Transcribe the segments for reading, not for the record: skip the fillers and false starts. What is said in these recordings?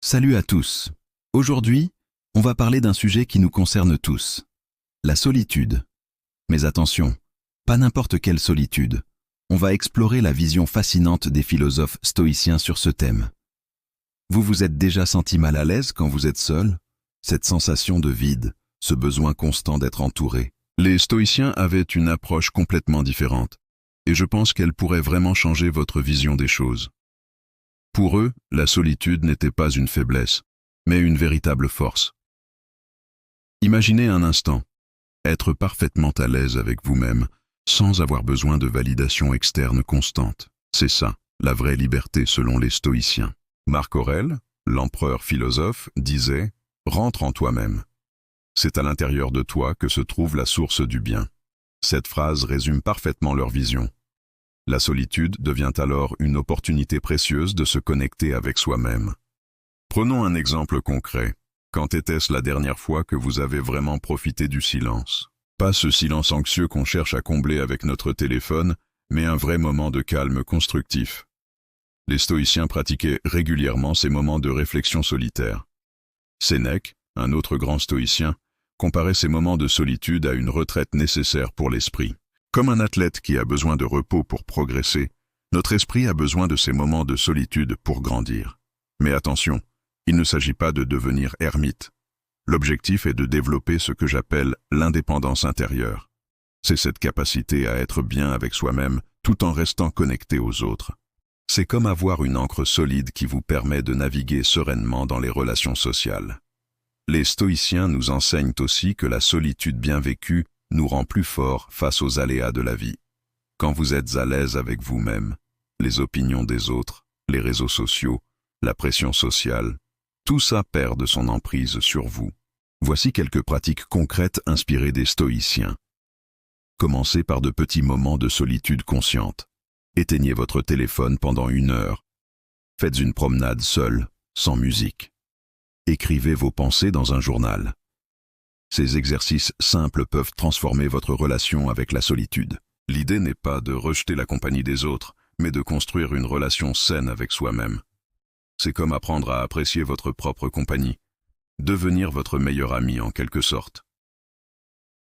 Salut à tous. Aujourd'hui, on va parler d'un sujet qui nous concerne tous. La solitude. Mais attention, pas n'importe quelle solitude. On va explorer la vision fascinante des philosophes stoïciens sur ce thème. Vous vous êtes déjà senti mal à l'aise quand vous êtes seul? Cette sensation de vide, ce besoin constant d'être entouré. Les stoïciens avaient une approche complètement différente, et je pense qu'elle pourrait vraiment changer votre vision des choses. Pour eux, la solitude n'était pas une faiblesse, mais une véritable force. Imaginez un instant, être parfaitement à l'aise avec vous-même, sans avoir besoin de validation externe constante. C'est ça, la vraie liberté selon les stoïciens. Marc Aurèle, l'empereur philosophe, disait « Rentre en toi-même ». C'est à l'intérieur de toi que se trouve la source du bien. Cette phrase résume parfaitement leur vision. La solitude devient alors une opportunité précieuse de se connecter avec soi-même. Prenons un exemple concret. Quand était-ce la dernière fois que vous avez vraiment profité du silence? Pas ce silence anxieux qu'on cherche à combler avec notre téléphone, mais un vrai moment de calme constructif. Les stoïciens pratiquaient régulièrement ces moments de réflexion solitaire. Sénèque, un autre grand stoïcien, comparait ces moments de solitude à une retraite nécessaire pour l'esprit. Comme un athlète qui a besoin de repos pour progresser, notre esprit a besoin de ces moments de solitude pour grandir. Mais attention, il ne s'agit pas de devenir ermite. L'objectif est de développer ce que j'appelle l'indépendance intérieure. C'est cette capacité à être bien avec soi-même tout en restant connecté aux autres. C'est comme avoir une ancre solide qui vous permet de naviguer sereinement dans les relations sociales. Les stoïciens nous enseignent aussi que la solitude bien vécue nous rend plus forts face aux aléas de la vie. Quand vous êtes à l'aise avec vous-même, les opinions des autres, les réseaux sociaux, la pression sociale, tout ça perd de son emprise sur vous. Voici quelques pratiques concrètes inspirées des stoïciens. Commencez par de petits moments de solitude consciente. Éteignez votre téléphone pendant 1 heure. Faites une promenade seule, sans musique. Écrivez vos pensées dans un journal. Ces exercices simples peuvent transformer votre relation avec la solitude. L'idée n'est pas de rejeter la compagnie des autres, mais de construire une relation saine avec soi-même. C'est comme apprendre à apprécier votre propre compagnie, devenir votre meilleur ami en quelque sorte.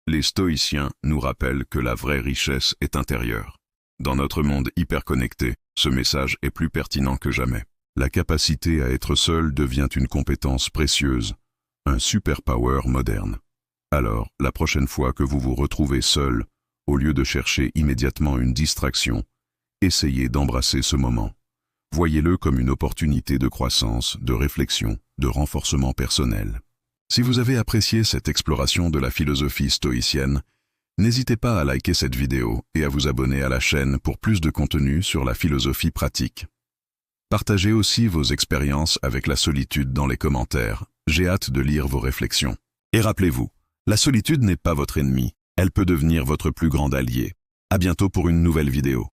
Les stoïciens nous rappellent que la vraie richesse est intérieure. Dans notre monde hyper connecté, ce message est plus pertinent que jamais. La capacité à être seul devient une compétence précieuse, un superpower moderne. Alors, la prochaine fois que vous vous retrouvez seul, au lieu de chercher immédiatement une distraction, essayez d'embrasser ce moment. Voyez-le comme une opportunité de croissance, de réflexion, de renforcement personnel. Si vous avez apprécié cette exploration de la philosophie stoïcienne, n'hésitez pas à liker cette vidéo et à vous abonner à la chaîne pour plus de contenu sur la philosophie pratique. Partagez aussi vos expériences avec la solitude dans les commentaires. J'ai hâte de lire vos réflexions. Et rappelez-vous, la solitude n'est pas votre ennemi, elle peut devenir votre plus grand allié. À bientôt pour une nouvelle vidéo.